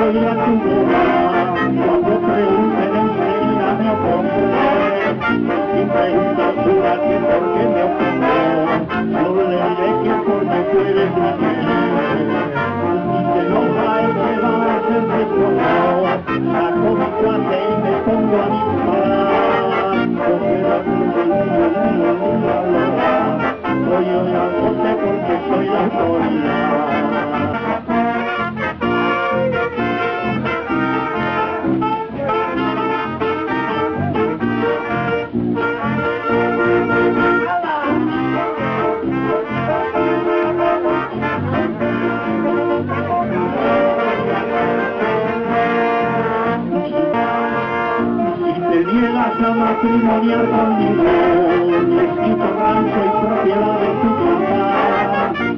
soy la tuya, cuando pregunten enseguida me opondré, sin preguntar jurarme por qué me opongo, solo le diré que por mí puedes nacer, y se enoja y me va a hacer descontrol, saco mi clase y me pongo a disparar, porque la soy yo al monte porque soy la autoridad. Niegas a matrimoniar conmigo, les quito rancho y propiedad de tu casa,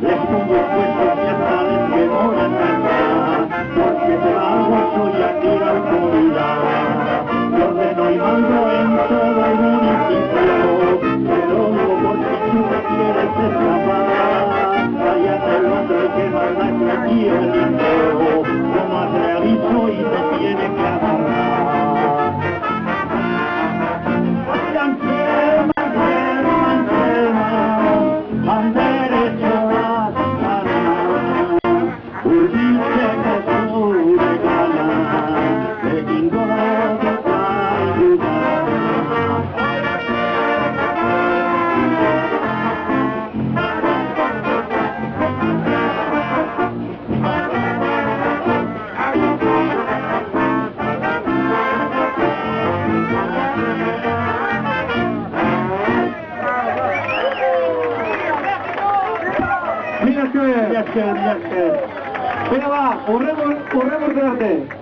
les pongo puestos y hasta les quemo la casa, porque por algo soy aquí la autoridad. Yo ordeno y mando en todo el municipio, te lo digo por si tú me quieres escapar, cállate el otro que manda es aquí el lindo, no más le aviso y te tiene que agarrar. Mila esker. Venga, va, horremos arte.